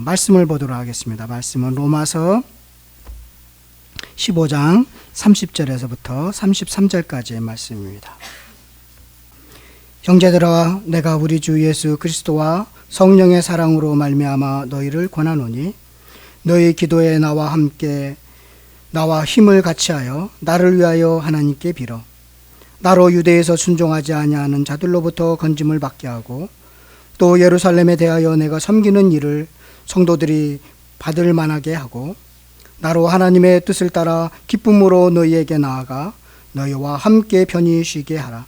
말씀을 보도록 하겠습니다. 말씀은 로마서 15장 30절에서부터 33절까지의 말씀입니다. 형제들아, 내가 우리 주 예수 그리스도와 성령의 사랑으로 말미암아 너희를 권하노니 너희 기도에 나와 힘을 같이하여 나를 위하여 하나님께 빌어 나로 유대에서 순종하지 아니하는 자들로부터 건짐을 받게 하고 또 예루살렘에 대하여 내가 섬기는 일을 성도들이 받을 만하게 하고 나로 하나님의 뜻을 따라 기쁨으로 너희에게 나아가 너희와 함께 편히 쉬게 하라.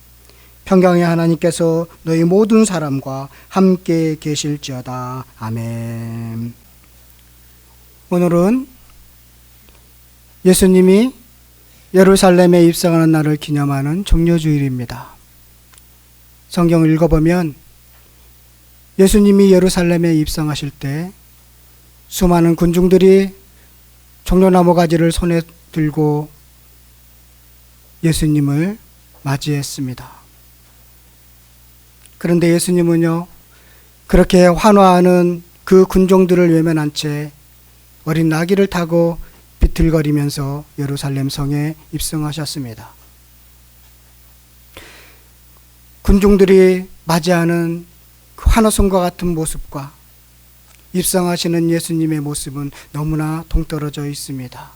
평강의 하나님께서 너희 모든 사람과 함께 계실지어다. 아멘. 오늘은 예수님이 예루살렘에 입성하는 날을 기념하는 종려주일입니다. 성경을 읽어보면 예수님이 예루살렘에 입성하실 때 수많은 군중들이 종려나무 가지를 손에 들고 예수님을 맞이했습니다. 그런데 예수님은요, 그렇게 환호하는 그 군종들을 외면한 채 어린 나귀를 타고 비틀거리면서 예루살렘 성에 입성하셨습니다. 군중들이 맞이하는 그 환호성과 같은 모습과 입성하시는 예수님의 모습은 너무나 동떨어져 있습니다.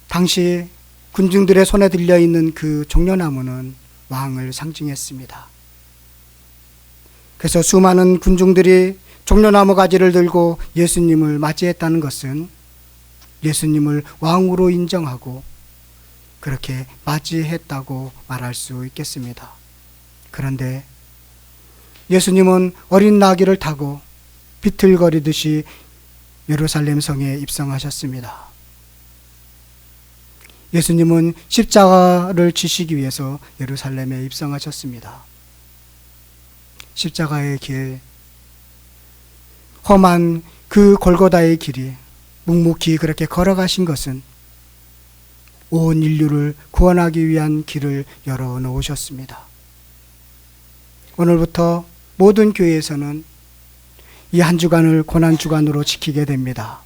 당시 군중들의 손에 들려있는 그 종려나무는 왕을 상징했습니다. 그래서 수많은 군중들이 종려나무 가지를 들고 예수님을 맞이했다는 것은 예수님을 왕으로 인정하고 그렇게 맞이했다고 말할 수 있겠습니다. 그런데 예수님은 어린 나귀를 타고 비틀거리듯이 예루살렘 성에 입성하셨습니다. 예수님은 십자가를 지시기 위해서 예루살렘에 입성하셨습니다. 십자가의 길, 험한 그 골고다의 길이 묵묵히 그렇게 걸어가신 것은 온 인류를 구원하기 위한 길을 열어놓으셨습니다. 오늘부터 모든 교회에서는 이 한 주간을 고난주간으로 지키게 됩니다.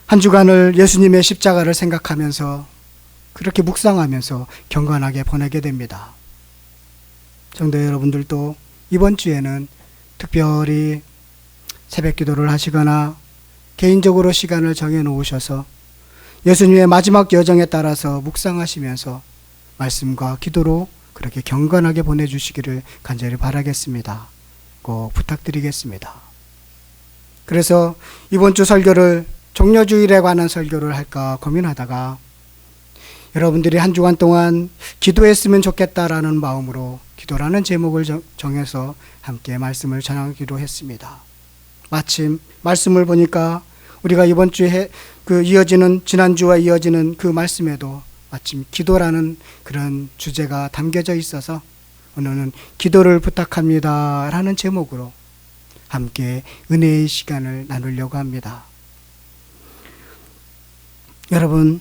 한 주간을 예수님의 십자가를 생각하면서 그렇게 묵상하면서 경건하게 보내게 됩니다. 성도 여러분들도 이번 주에는 특별히 새벽 기도를 하시거나 개인적으로 시간을 정해 놓으셔서 예수님의 마지막 여정에 따라서 묵상하시면서 말씀과 기도로 그렇게 경건하게 보내주시기를 간절히 바라겠습니다. 꼭 부탁드리겠습니다. 그래서 이번 주 설교를 종려주일에 관한 설교를 할까 고민하다가 여러분들이 한 주간 동안 기도했으면 좋겠다라는 마음으로 기도라는 제목을 정해서 함께 말씀을 전하기로 했습니다. 마침 말씀을 보니까 우리가 이번 주에 이어지는 지난주와 이어지는 그 말씀에도 마침 기도라는 그런 주제가 담겨져 있어서 오늘은 기도를 부탁합니다 라는 제목으로 함께 은혜의 시간을 나누려고 합니다. 여러분,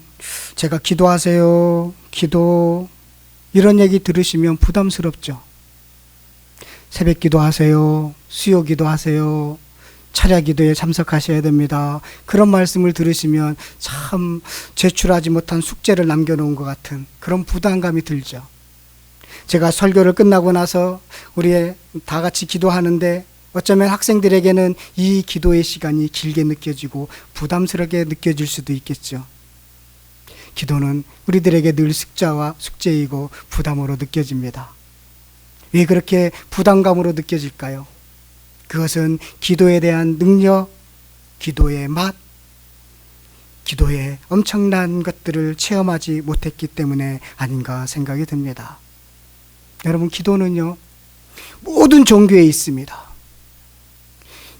제가 기도하세요, 기도 이런 얘기 들으시면 부담스럽죠? 새벽 기도하세요, 수요 기도하세요, 차례 기도에 참석하셔야 됩니다. 그런 말씀을 들으시면 참 제출하지 못한 숙제를 남겨놓은 것 같은 그런 부담감이 들죠. 제가 설교를 끝나고 나서 우리 다 같이 기도하는데 어쩌면 학생들에게는 이 기도의 시간이 길게 느껴지고 부담스럽게 느껴질 수도 있겠죠. 기도는 우리들에게 늘 숙제이고 부담으로 느껴집니다. 왜 그렇게 부담감으로 느껴질까요? 그것은 기도에 대한 능력, 기도의 맛, 기도의 엄청난 것들을 체험하지 못했기 때문에 아닌가 생각이 듭니다. 여러분, 기도는요, 모든 종교에 있습니다.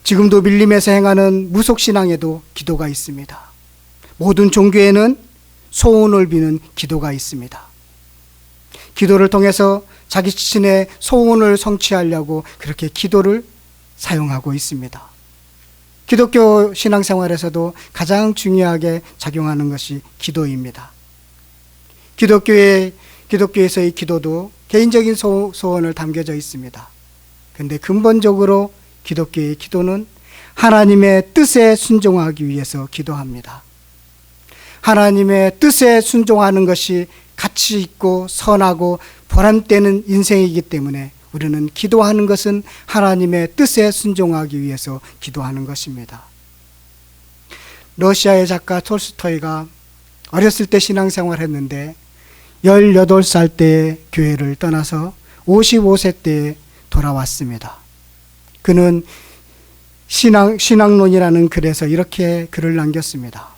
지금도 밀림에서 행하는 무속신앙에도 기도가 있습니다. 모든 종교에는 소원을 비는 기도가 있습니다. 기도를 통해서 자기 자신의 소원을 성취하려고 그렇게 기도를 사용하고 있습니다. 기독교 신앙생활에서도 가장 중요하게 작용하는 것이 기도입니다. 기독교에서의 기도도 개인적인 소원을 담겨져 있습니다. 그런데 근본적으로 기독교의 기도는 하나님의 뜻에 순종하기 위해서 기도합니다. 하나님의 뜻에 순종하는 것이 가치 있고 선하고 보람되는 인생이기 때문에 우리는 기도하는 것은 하나님의 뜻에 순종하기 위해서 기도하는 것입니다. 러시아의 작가 톨스토이가 어렸을 때 신앙생활을 했는데 18살 때 교회를 떠나서 55세 때에 돌아왔습니다. 그는 신앙론이라는 글에서 이렇게 글을 남겼습니다.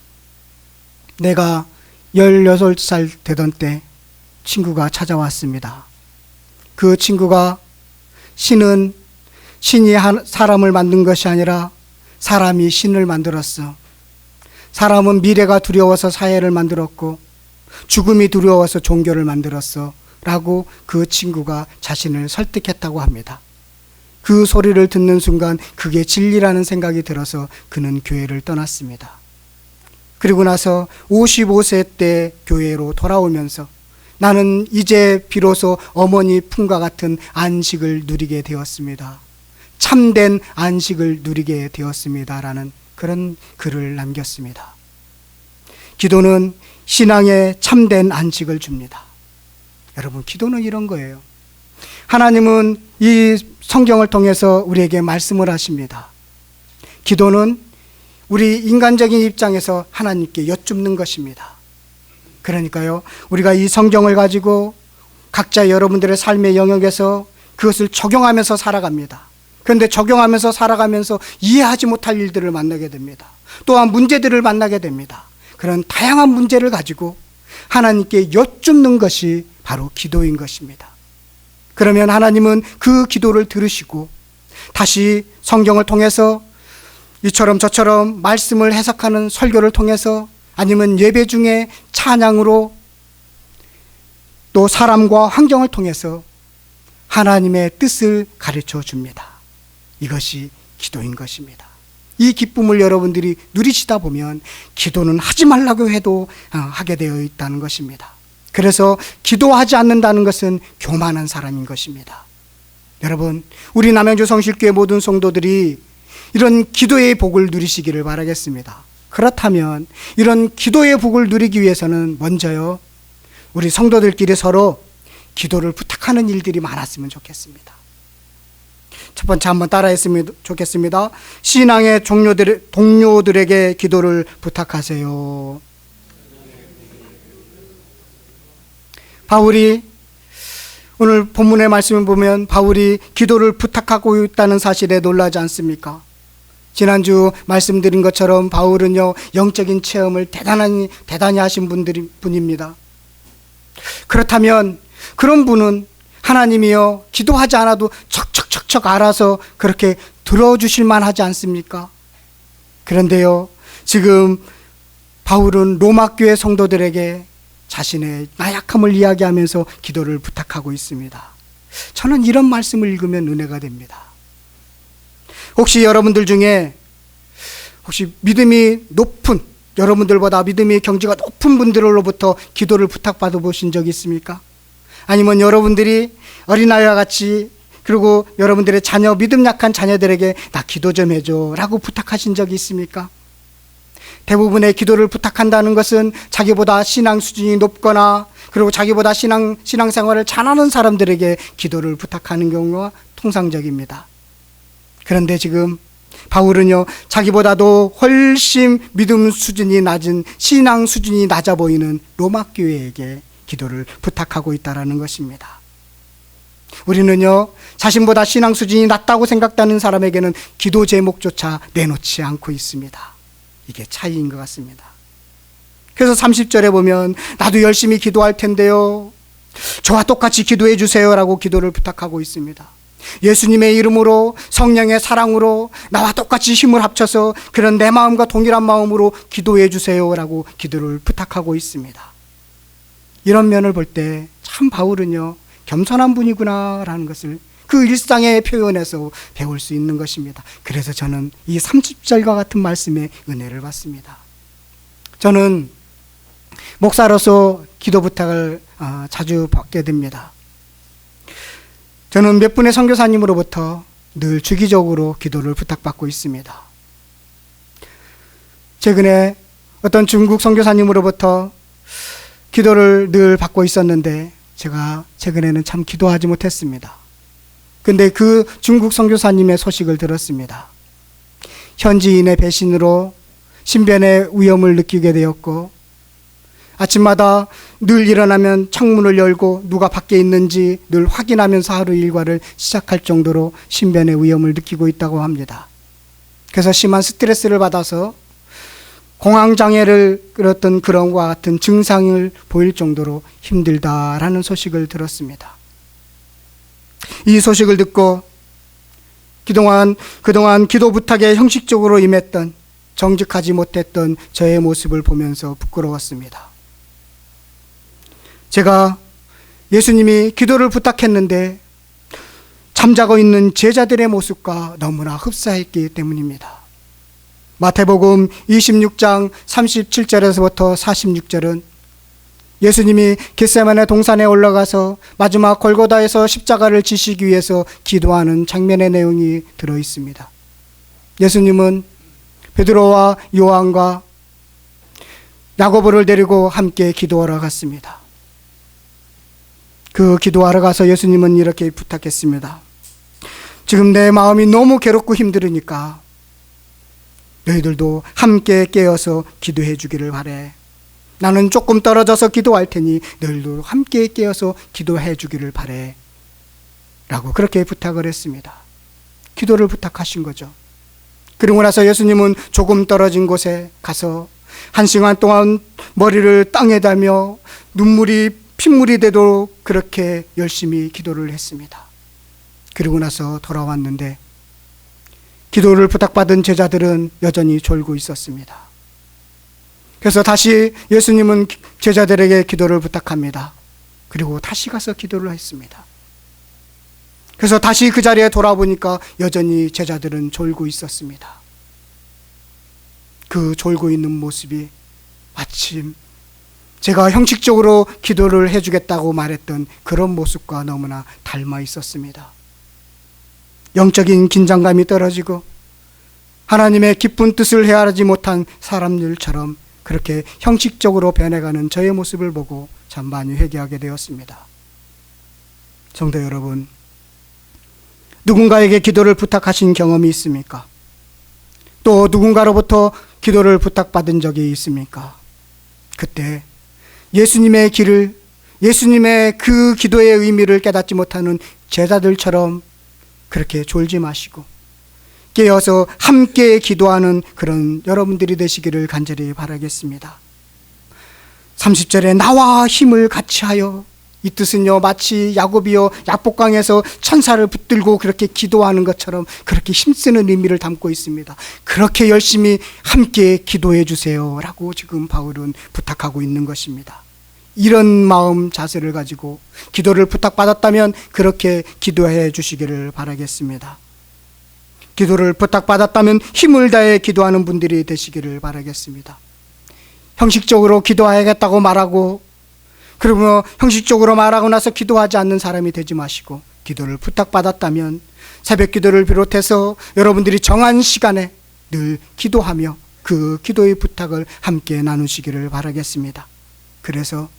내가 18살 되던 때 친구가 찾아왔습니다. 그 친구가 신이 사람을 만든 것이 아니라 사람이 신을 만들었어. 사람은 미래가 두려워서 사회를 만들었고 죽음이 두려워서 종교를 만들었어 라고 그 친구가 자신을 설득했다고 합니다. 그 소리를 듣는 순간 그게 진리라는 생각이 들어서 그는 교회를 떠났습니다. 그리고 나서 55세 때 교회로 돌아오면서 나는 이제 비로소 어머니 품과 같은 안식을 누리게 되었습니다. 참된 안식을 누리게 되었습니다. 라는 그런 글을 남겼습니다. 기도는 신앙에 참된 안식을 줍니다. 여러분, 기도는 이런 거예요. 하나님은 이 성경을 통해서 우리에게 말씀을 하십니다. 기도는 우리 인간적인 입장에서 하나님께 여쭙는 것입니다. 그러니까요, 우리가 이 성경을 가지고 각자 여러분들의 삶의 영역에서 그것을 적용하면서 살아갑니다. 그런데 적용하면서 살아가면서 이해하지 못할 일들을 만나게 됩니다. 또한 문제들을 만나게 됩니다. 그런 다양한 문제를 가지고 하나님께 여쭙는 것이 바로 기도인 것입니다. 그러면 하나님은 그 기도를 들으시고 다시 성경을 통해서 이처럼 저처럼 말씀을 해석하는 설교를 통해서 아니면 예배 중에 찬양으로 또 사람과 환경을 통해서 하나님의 뜻을 가르쳐 줍니다. 이것이 기도인 것입니다. 이 기쁨을 여러분들이 누리시다 보면 기도는 하지 말라고 해도 하게 되어 있다는 것입니다. 그래서 기도하지 않는다는 것은 교만한 사람인 것입니다. 여러분, 우리 남양주 성실교회 모든 성도들이 이런 기도의 복을 누리시기를 바라겠습니다. 그렇다면 이런 기도의 복을 누리기 위해서는 먼저요, 우리 성도들끼리 서로 기도를 부탁하는 일들이 많았으면 좋겠습니다. 첫 번째 한번 따라했으면 좋겠습니다. 신앙의 동료들에게 기도를 부탁하세요. 바울이 오늘 본문의 말씀을 보면 바울이 기도를 부탁하고 있다는 사실에 놀라지 않습니까? 지난주 말씀드린 것처럼 바울은요, 영적인 체험을 대단히 하신 분입니다. 그렇다면 그런 분은 하나님이요, 기도하지 않아도 척척척척 알아서 그렇게 들어주실 만하지 않습니까? 그런데요, 지금 바울은 로마 교회 성도들에게 자신의 나약함을 이야기하면서 기도를 부탁하고 있습니다. 저는 이런 말씀을 읽으면 은혜가 됩니다. 혹시 여러분들 중에 믿음이 높은, 여러분들보다 믿음의 경지가 높은 분들로부터 기도를 부탁받아 보신 적이 있습니까? 아니면 여러분들이 어린아이와 같이, 그리고 여러분들의 자녀, 믿음 약한 자녀들에게 나 기도 좀 해줘 라고 부탁하신 적이 있습니까? 대부분의 기도를 부탁한다는 것은 자기보다 신앙 수준이 높거나 그리고 자기보다 신앙생활을 잘하는 사람들에게 기도를 부탁하는 경우가 통상적입니다. 그런데 지금 바울은요, 자기보다도 훨씬 믿음 수준이 낮은, 신앙 수준이 낮아 보이는 로마 교회에게 기도를 부탁하고 있다는 것입니다. 우리는요, 자신보다 신앙 수준이 낮다고 생각하는 사람에게는 기도 제목조차 내놓지 않고 있습니다. 이게 차이인 것 같습니다. 그래서 30절에 보면 나도 열심히 기도할 텐데요, 저와 똑같이 기도해 주세요 라고 기도를 부탁하고 있습니다. 예수님의 이름으로, 성령의 사랑으로 나와 똑같이 힘을 합쳐서 그런 내 마음과 동일한 마음으로 기도해 주세요 라고 기도를 부탁하고 있습니다. 이런 면을 볼 때 참 바울은요, 겸손한 분이구나 라는 것을 그 일상의 표현에서 배울 수 있는 것입니다. 그래서 저는 이 30절과 같은 말씀에 은혜를 받습니다. 저는 목사로서 기도 부탁을 자주 받게 됩니다. 저는 몇 분의 선교사님으로부터 늘 주기적으로 기도를 부탁받고 있습니다. 최근에 어떤 중국 선교사님으로부터 기도를 늘 받고 있었는데 제가 최근에는 참 기도하지 못했습니다. 근데 그 중국 선교사님의 소식을 들었습니다. 현지인의 배신으로 신변의 위험을 느끼게 되었고, 아침마다 늘 일어나면 창문을 열고 누가 밖에 있는지 늘 확인하면서 하루 일과를 시작할 정도로 신변의 위험을 느끼고 있다고 합니다. 그래서 심한 스트레스를 받아서 공황장애를 끌었던 그런 것 같은 증상을 보일 정도로 힘들다라는 소식을 들었습니다. 이 소식을 듣고 그동안 기도 부탁에 형식적으로 임했던, 정직하지 못했던 저의 모습을 보면서 부끄러웠습니다. 제가 예수님이 기도를 부탁했는데 잠자고 있는 제자들의 모습과 너무나 흡사했기 때문입니다. 마태복음 26장 37절에서부터 46절은 예수님이 겟세마네 동산에 올라가서 마지막 골고다에서 십자가를 지시기 위해서 기도하는 장면의 내용이 들어 있습니다. 예수님은 베드로와 요한과 야고보를 데리고 함께 기도하러 갔습니다. 그 기도하러 가서 예수님은 이렇게 부탁했습니다. 지금 내 마음이 너무 괴롭고 힘들으니까 너희들도 함께 깨어서 기도해 주기를 바래. 나는 조금 떨어져서 기도할 테니 너희들도 함께 깨어서 기도해 주기를 바래. 라고 그렇게 부탁을 했습니다. 기도를 부탁하신 거죠. 그리고 나서 예수님은 조금 떨어진 곳에 가서 1시간 동안 머리를 땅에 대며 핏물이 되도록 그렇게 열심히 기도를 했습니다. 그리고 나서 돌아왔는데 기도를 부탁받은 제자들은 여전히 졸고 있었습니다. 그래서 다시 예수님은 제자들에게 기도를 부탁합니다. 그리고 다시 가서 기도를 했습니다. 그래서 다시 그 자리에 돌아보니까 여전히 제자들은 졸고 있었습니다. 그 졸고 있는 모습이 마침 제가 형식적으로 기도를 해주겠다고 말했던 그런 모습과 너무나 닮아 있었습니다. 영적인 긴장감이 떨어지고 하나님의 깊은 뜻을 헤아리지 못한 사람들처럼 그렇게 형식적으로 변해가는 저의 모습을 보고 참 많이 회개하게 되었습니다. 성도 여러분, 누군가에게 기도를 부탁하신 경험이 있습니까? 또 누군가로부터 기도를 부탁받은 적이 있습니까? 그때 예수님의 그 기도의 의미를 깨닫지 못하는 제자들처럼 그렇게 졸지 마시고 깨어서 함께 기도하는 그런 여러분들이 되시기를 간절히 바라겠습니다. 30절에 나와 힘을 같이 하여, 이 뜻은요 마치 야곱이요 야복강에서 천사를 붙들고 그렇게 기도하는 것처럼 그렇게 힘쓰는 의미를 담고 있습니다. 그렇게 열심히 함께 기도해 주세요 라고 지금 바울은 부탁하고 있는 것입니다. 이런 마음 자세를 가지고 기도를 부탁받았다면 그렇게 기도해 주시기를 바라겠습니다. 기도를 부탁받았다면 힘을 다해 기도하는 분들이 되시기를 바라겠습니다. 형식적으로 기도하겠다고 말하고 그리고 형식적으로 말하고 나서 기도하지 않는 사람이 되지 마시고, 기도를 부탁받았다면 새벽 기도를 비롯해서 여러분들이 정한 시간에 늘 기도하며 그 기도의 부탁을 함께 나누시기를 바라겠습니다. 그래서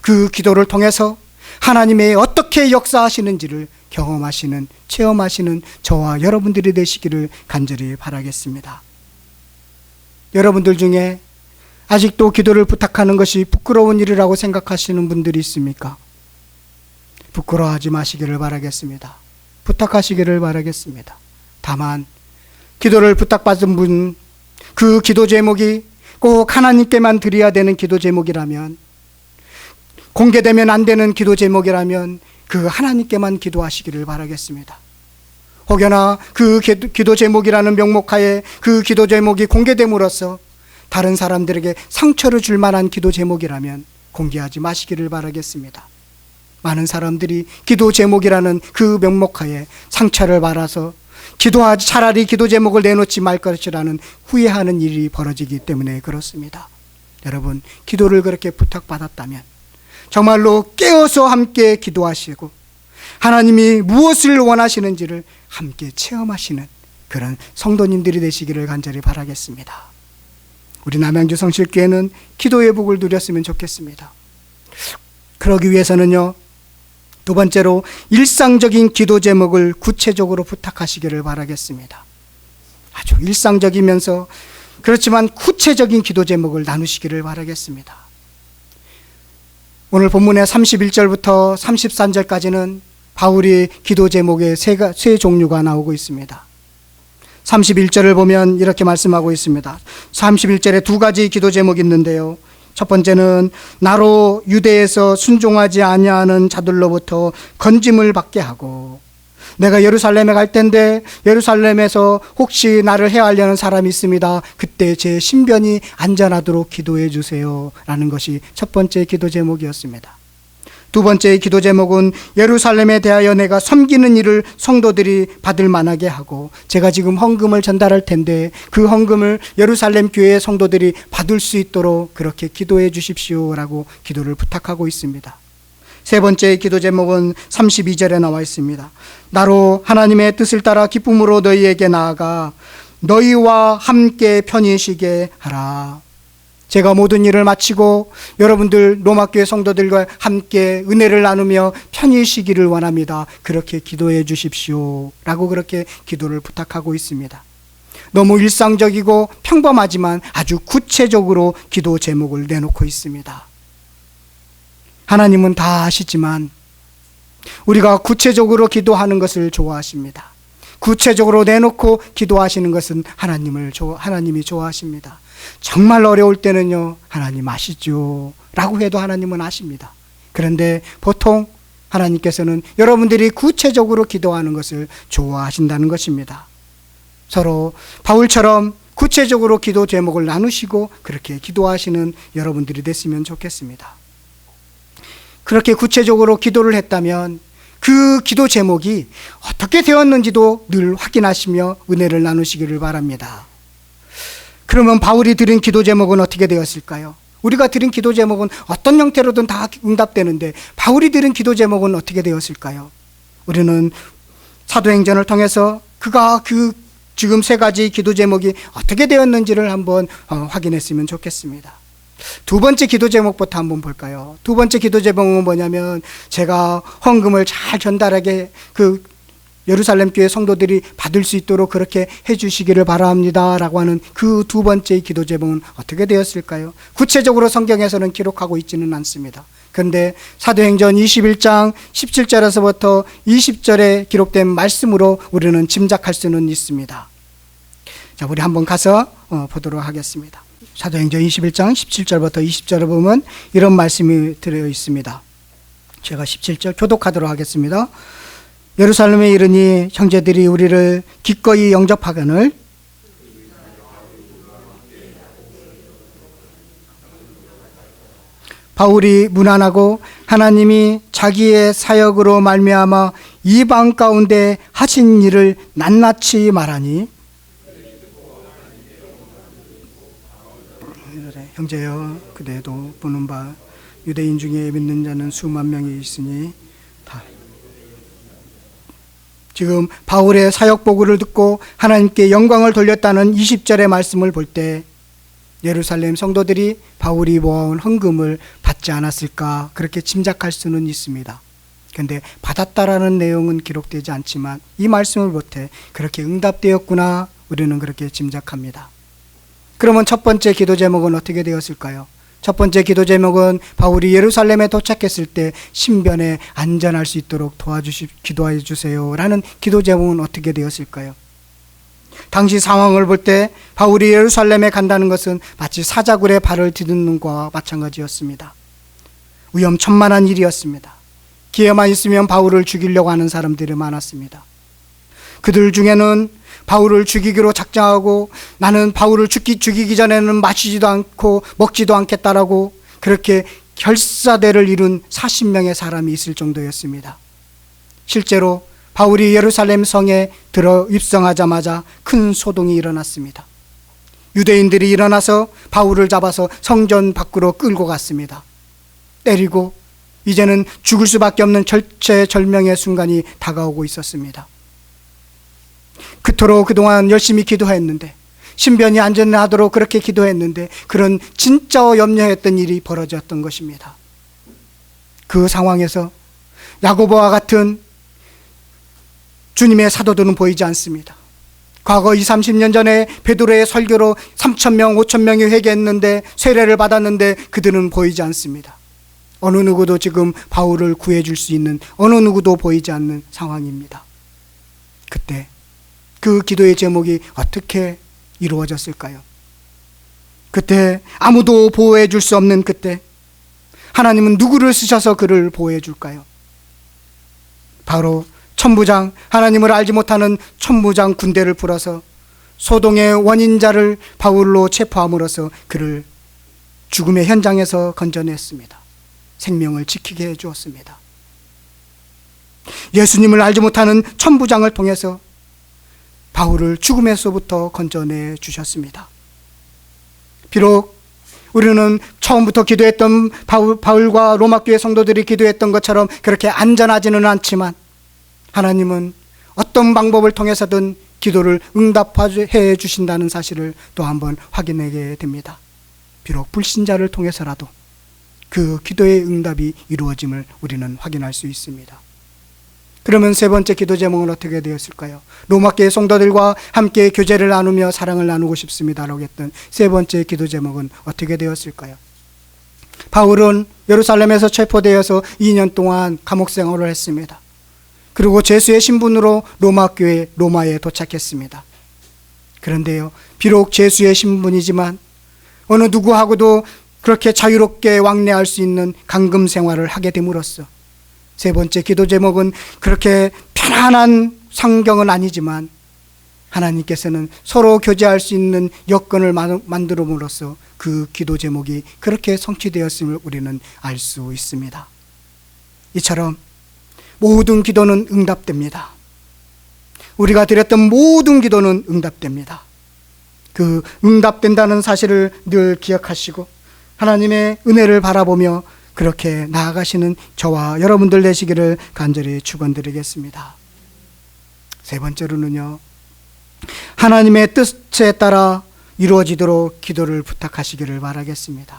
그 기도를 통해서 하나님의 어떻게 역사하시는지를 경험하시는, 체험하시는 저와 여러분들이 되시기를 간절히 바라겠습니다. 여러분들 중에 아직도 기도를 부탁하는 것이 부끄러운 일이라고 생각하시는 분들이 있습니까? 부끄러워하지 마시기를 바라겠습니다. 부탁하시기를 바라겠습니다. 다만 기도를 부탁받은 분, 그 기도 제목이 꼭 하나님께만 드려야 되는 기도 제목이라면, 공개되면 안 되는 기도 제목이라면 그 하나님께만 기도하시기를 바라겠습니다. 혹여나 그 기도 제목이라는 명목하에 그 기도 제목이 공개됨으로써 다른 사람들에게 상처를 줄 만한 기도 제목이라면 공개하지 마시기를 바라겠습니다. 많은 사람들이 기도 제목이라는 그 명목하에 상처를 받아서 차라리 기도 제목을 내놓지 말 것이라는 후회하는 일이 벌어지기 때문에 그렇습니다. 여러분, 기도를 그렇게 부탁받았다면 정말로 깨어서 함께 기도하시고 하나님이 무엇을 원하시는지를 함께 체험하시는 그런 성도님들이 되시기를 간절히 바라겠습니다. 우리 남양주 성실교회는 기도의 복을 누렸으면 좋겠습니다. 그러기 위해서는요, 두 번째로 일상적인 기도 제목을 구체적으로 부탁하시기를 바라겠습니다. 아주 일상적이면서 그렇지만 구체적인 기도 제목을 나누시기를 바라겠습니다. 오늘 본문의 31절부터 33절까지는 바울이 기도 제목의 세 종류가 나오고 있습니다. 31절을 보면 이렇게 말씀하고 있습니다. 31절에 두 가지 기도 제목이 있는데요. 첫 번째는 나로 유대에서 순종하지 아니하는 자들로부터 건짐을 받게 하고, 내가 예루살렘에 갈 텐데 예루살렘에서 혹시 나를 해하려는 사람이 있습니다. 그때 제 신변이 안전하도록 기도해 주세요 라는 것이 첫 번째 기도 제목이었습니다. 두 번째 기도 제목은 예루살렘에 대하여 내가 섬기는 일을 성도들이 받을 만하게 하고, 제가 지금 헌금을 전달할 텐데 그 헌금을 예루살렘 교회의 성도들이 받을 수 있도록 그렇게 기도해 주십시오 라고 기도를 부탁하고 있습니다. 세 번째 기도 제목은 32절에 나와 있습니다. 나로 하나님의 뜻을 따라 기쁨으로 너희에게 나아가 너희와 함께 편히 쉬게 하라. 제가 모든 일을 마치고 여러분들 로마교회 성도들과 함께 은혜를 나누며 편히 쉬기를 원합니다. 그렇게 기도해 주십시오 라고 그렇게 기도를 부탁하고 있습니다. 너무 일상적이고 평범하지만 아주 구체적으로 기도 제목을 내놓고 있습니다. 하나님은 다 아시지만 우리가 구체적으로 기도하는 것을 좋아하십니다. 구체적으로 내놓고 기도하시는 것은 하나님이 좋아하십니다. 정말 어려울 때는요, 하나님 아시죠 라고 해도 하나님은 아십니다. 그런데 보통 하나님께서는 여러분들이 구체적으로 기도하는 것을 좋아하신다는 것입니다. 서로 바울처럼 구체적으로 기도 제목을 나누시고 그렇게 기도하시는 여러분들이 됐으면 좋겠습니다. 그렇게 구체적으로 기도를 했다면 그 기도 제목이 어떻게 되었는지도 늘 확인하시며 은혜를 나누시기를 바랍니다. 그러면 바울이 드린 기도 제목은 어떻게 되었을까요? 우리가 드린 기도 제목은 어떤 형태로든 다 응답되는데 바울이 드린 기도 제목은 어떻게 되었을까요? 우리는 사도행전을 통해서 그가 지금 세 가지 기도 제목이 어떻게 되었는지를 한번 확인했으면 좋겠습니다. 두 번째 기도 제목부터 한번 볼까요? 두 번째 기도 제목은 뭐냐면, 제가 헌금을 잘 전달하게 예루살렘 교회 성도들이 받을 수 있도록 그렇게 해주시기를 바랍니다 라고 하는 그 두 번째 기도 제목은 어떻게 되었을까요? 구체적으로 성경에서는 기록하고 있지는 않습니다. 그런데 사도행전 21장 17절에서부터 20절에 기록된 말씀으로 우리는 짐작할 수는 있습니다. 자, 우리 한번 가서 보도록 하겠습니다. 사도행전 21장 17절부터 20절을 보면 이런 말씀이 들어 있습니다. 제가 17절 교독하도록 하겠습니다. 예루살렘에 이르니 형제들이 우리를 기꺼이 영접하거늘 바울이 무난하고 하나님이 자기의 사역으로 말미암아 이방 가운데 하신 일을 낱낱이 말하니, 형제여 그대도 보는 바 유대인 중에 믿는 자는 수만 명이 있으니 다. 지금 바울의 사역 보고를 듣고 하나님께 영광을 돌렸다는 20절의 말씀을 볼 때 예루살렘 성도들이 바울이 모아온 헌금을 받지 않았을까 그렇게 짐작할 수는 있습니다. 그런데 받았다라는 내용은 기록되지 않지만 이 말씀을 볼 때 그렇게 응답되었구나 우리는 그렇게 짐작합니다. 그러면 첫 번째 기도 제목은 어떻게 되었을까요? 첫 번째 기도 제목은 바울이 예루살렘에 도착했을 때 신변에 안전할 수 있도록 기도해 주세요 라는 기도 제목은 어떻게 되었을까요? 당시 상황을 볼 때 바울이 예루살렘에 간다는 것은 마치 사자굴에 발을 디디는 것과 마찬가지였습니다. 위험천만한 일이었습니다. 기회만 있으면 바울을 죽이려고 하는 사람들이 많았습니다. 그들 중에는 바울을 죽이기로 작정하고 나는 바울을 죽이기 전에는 마시지도 않고 먹지도 않겠다라고 그렇게 결사대를 이룬 40명의 사람이 있을 정도였습니다. 실제로 바울이 예루살렘 성에 들어 입성하자마자 큰 소동이 일어났습니다. 유대인들이 일어나서 바울을 잡아서 성전 밖으로 끌고 갔습니다. 때리고 이제는 죽을 수밖에 없는 절체절명의 순간이 다가오고 있었습니다. 그토록 그동안 열심히 기도했는데, 신변이 안전하도록 그렇게 기도했는데, 그런 진짜 염려했던 일이 벌어졌던 것입니다. 그 상황에서 야고보와 같은 주님의 사도들은 보이지 않습니다. 과거 20, 30년 전에 베드로의 설교로 3,000명, 5,000명이 회개했는데, 세례를 받았는데 그들은 보이지 않습니다. 어느 누구도 지금 바울을 구해줄 수 있는 어느 누구도 보이지 않는 상황입니다. 그때 그 기도의 제목이 어떻게 이루어졌을까요? 그때 아무도 보호해 줄 수 없는 그때 하나님은 누구를 쓰셔서 그를 보호해 줄까요? 바로 천부장, 하나님을 알지 못하는 천부장 군대를 풀어서 소동의 원인자를 바울로 체포함으로써 그를 죽음의 현장에서 건져냈습니다. 생명을 지키게 해주었습니다. 예수님을 알지 못하는 천부장을 통해서 바울을 죽음에서부터 건져내 주셨습니다. 비록 우리는 처음부터 기도했던 바울과 로마교회 성도들이 기도했던 것처럼 그렇게 안전하지는 않지만, 하나님은 어떤 방법을 통해서든 기도를 응답해 주신다는 사실을 또 한번 확인하게 됩니다. 비록 불신자를 통해서라도 그 기도의 응답이 이루어짐을 우리는 확인할 수 있습니다. 그러면 세 번째 기도 제목은 어떻게 되었을까요? 로마교회 성도들과 함께 교제를 나누며 사랑을 나누고 싶습니다라고 했던 세 번째 기도 제목은 어떻게 되었을까요? 바울은 예루살렘에서 체포되어서 2년 동안 감옥 생활을 했습니다. 그리고 제수의 신분으로 로마교회 로마에 도착했습니다. 그런데요, 비록 제수의 신분이지만 어느 누구하고도 그렇게 자유롭게 왕래할 수 있는 감금 생활을 하게 됨으로써 세 번째 기도 제목은 그렇게 편안한 환경은 아니지만 하나님께서는 서로 교제할 수 있는 여건을 만들음으로써 그 기도 제목이 그렇게 성취되었음을 우리는 알 수 있습니다. 이처럼 모든 기도는 응답됩니다. 우리가 드렸던 모든 기도는 응답됩니다. 그 응답된다는 사실을 늘 기억하시고 하나님의 은혜를 바라보며 그렇게 나아가시는 저와 여러분들 되시기를 간절히 축원드리겠습니다. 세 번째로는요, 하나님의 뜻에 따라 이루어지도록 기도를 부탁하시기를 바라겠습니다.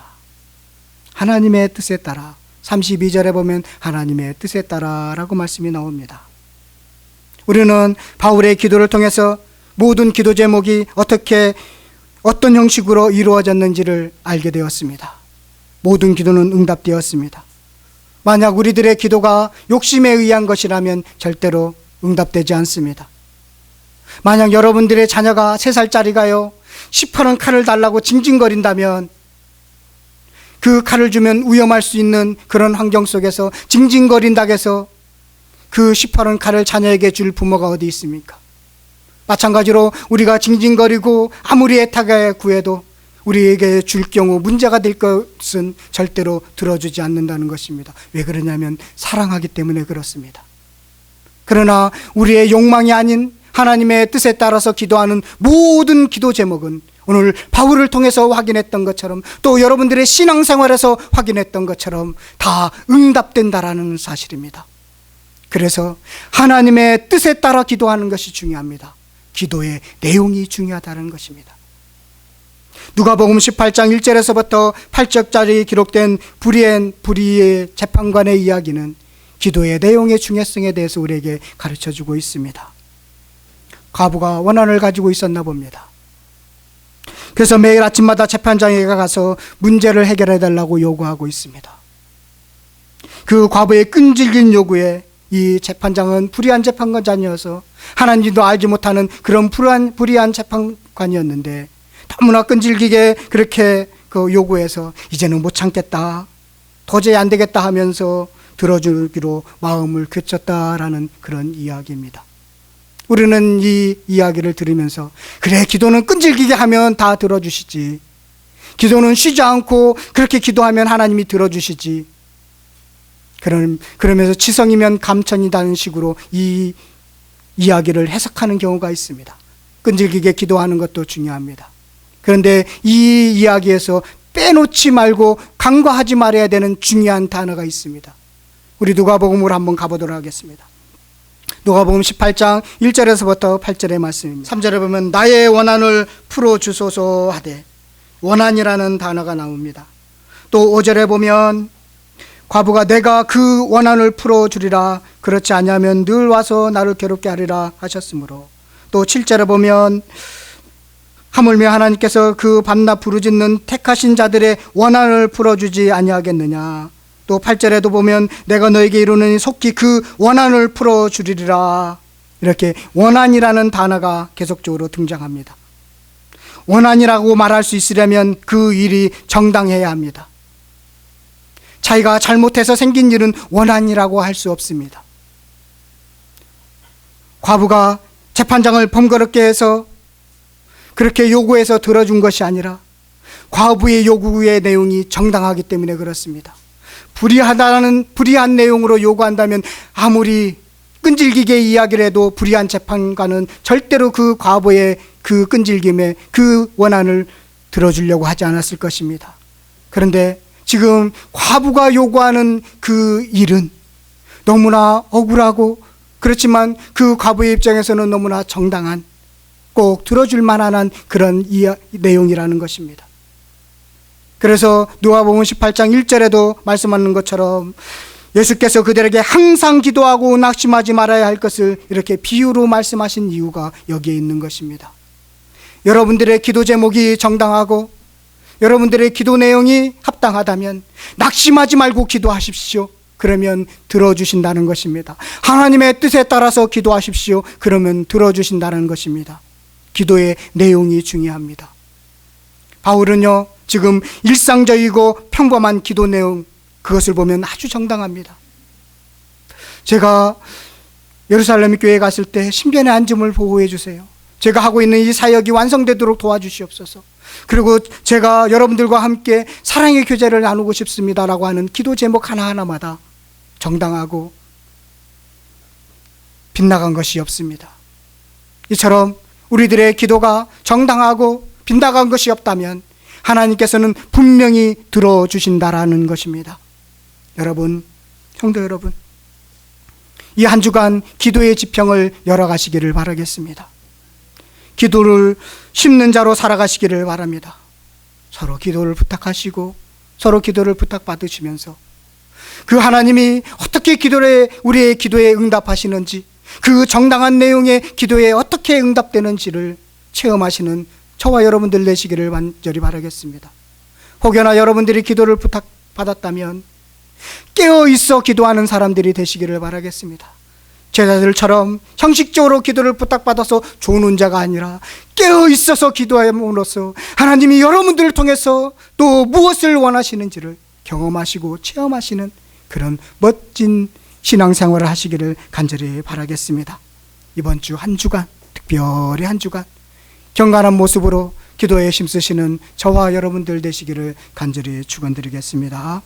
하나님의 뜻에 따라, 32절에 보면 하나님의 뜻에 따라라고 말씀이 나옵니다. 우리는 바울의 기도를 통해서 모든 기도 제목이 어떤 형식으로 이루어졌는지를 알게 되었습니다. 모든 기도는 응답되었습니다. 만약 우리들의 기도가 욕심에 의한 것이라면 절대로 응답되지 않습니다. 만약 여러분들의 자녀가 3살짜리가요, 시퍼런 칼을 달라고 징징거린다면 그 칼을 주면 위험할 수 있는 그런 환경 속에서 징징거린다고 해서 그 시퍼런 칼을 자녀에게 줄 부모가 어디 있습니까? 마찬가지로 우리가 징징거리고 아무리 애타게 구해도 우리에게 줄 경우 문제가 될 것은 절대로 들어주지 않는다는 것입니다. 왜 그러냐면 사랑하기 때문에 그렇습니다. 그러나 우리의 욕망이 아닌 하나님의 뜻에 따라서 기도하는 모든 기도 제목은 오늘 바울을 통해서 확인했던 것처럼 또 여러분들의 신앙생활에서 확인했던 것처럼 다 응답된다라는 사실입니다. 그래서 하나님의 뜻에 따라 기도하는 것이 중요합니다. 기도의 내용이 중요하다는 것입니다. 누가복음 18장 1절에서부터 8절까지 기록된 불의의 재판관의 이야기는 기도의 내용의 중요성에 대해서 우리에게 가르쳐주고 있습니다. 과부가 원한을 가지고 있었나 봅니다. 그래서 매일 아침마다 재판장에 가서 문제를 해결해 달라고 요구하고 있습니다. 그 과부의 끈질긴 요구에 이 재판장은 불의한 재판관이어서 하나님도 알지 못하는 그런 불의한 재판관이었는데 너무나 끈질기게 그렇게 요구해서 이제는 못 참겠다, 도저히 안 되겠다 하면서 들어주기로 마음을 굳혔다라는 그런 이야기입니다. 우리는 이 이야기를 들으면서 그래, 기도는 끈질기게 하면 다 들어주시지, 기도는 쉬지 않고 그렇게 기도하면 하나님이 들어주시지, 그러면서 지성이면 감천이라는 식으로 이 이야기를 해석하는 경우가 있습니다. 끈질기게 기도하는 것도 중요합니다. 그런데 이 이야기에서 빼놓지 말고 간과하지 말아야 되는 중요한 단어가 있습니다. 우리 누가복음으로 한번 가보도록 하겠습니다. 누가복음 18장 1절에서부터 8절의 말씀입니다. 3절에 보면 나의 원한을 풀어주소서 하되, 원한이라는 단어가 나옵니다. 또 5절에 보면 과부가 내가 그 원한을 풀어주리라, 그렇지 않으면 늘 와서 나를 괴롭게 하리라 하셨으므로, 또 7절에 보면 하물며 하나님께서 그 밤낮 부르짖는 택하신 자들의 원한을 풀어주지 아니하겠느냐. 또 8절에도 보면 내가 너에게 이루느니 속히 그 원한을 풀어주리라. 이렇게 원한이라는 단어가 계속적으로 등장합니다. 원한이라고 말할 수 있으려면 그 일이 정당해야 합니다. 자기가 잘못해서 생긴 일은 원한이라고 할 수 없습니다. 과부가 재판장을 번거롭게 해서 그렇게 요구해서 들어준 것이 아니라 과부의 요구의 내용이 정당하기 때문에 그렇습니다. 불이한 내용으로 요구한다면 아무리 끈질기게 이야기를 해도 불의한 재판관은 절대로 그 과부의 그 끈질김에 그 원한을 들어주려고 하지 않았을 것입니다. 그런데 지금 과부가 요구하는 그 일은 너무나 억울하고, 그렇지만 그 과부의 입장에서는 너무나 정당한, 꼭 들어줄 만한 그런 내용이라는 것입니다. 그래서 누가복음 18장 1절에도 말씀하는 것처럼 예수께서 그들에게 항상 기도하고 낙심하지 말아야 할 것을 이렇게 비유로 말씀하신 이유가 여기에 있는 것입니다. 여러분들의 기도 제목이 정당하고 여러분들의 기도 내용이 합당하다면 낙심하지 말고 기도하십시오. 그러면 들어주신다는 것입니다. 하나님의 뜻에 따라서 기도하십시오. 그러면 들어주신다는 것입니다. 기도의 내용이 중요합니다. 바울은요, 지금 일상적이고 평범한 기도 내용, 그것을 보면 아주 정당합니다. 제가 예루살렘 교회에 갔을 때 신변의 안전을 보호해 주세요. 제가 하고 있는 이 사역이 완성되도록 도와주시옵소서. 그리고 제가 여러분들과 함께 사랑의 교제를 나누고 싶습니다라고 하는 기도 제목 하나하나마다 정당하고 빗나간 것이 없습니다. 이처럼 우리들의 기도가 정당하고 빗나간 것이 없다면 하나님께서는 분명히 들어주신다라는 것입니다. 여러분, 성도 여러분, 이 한 주간 기도의 지평을 열어가시기를 바라겠습니다. 기도를 심는 자로 살아가시기를 바랍니다. 서로 기도를 부탁하시고 서로 기도를 부탁받으시면서 그 하나님이 어떻게 우리의 기도에 응답하시는지, 그 정당한 내용의 기도에 어떻게 응답되는지를 체험하시는 저와 여러분들 되시기를 간절히 바라겠습니다. 혹여나 여러분들이 기도를 부탁받았다면 깨어있어 기도하는 사람들이 되시기를 바라겠습니다. 제자들처럼 형식적으로 기도를 부탁받아서 조는 자가 아니라 깨어있어서 기도함으로써 하나님이 여러분들을 통해서 또 무엇을 원하시는지를 경험하시고 체험하시는 그런 멋진 신앙생활을 하시기를 간절히 바라겠습니다. 이번 주 한 주간, 특별히 한 주간 경건한 모습으로 기도에 힘쓰시는 저와 여러분들 되시기를 간절히 축원드리겠습니다.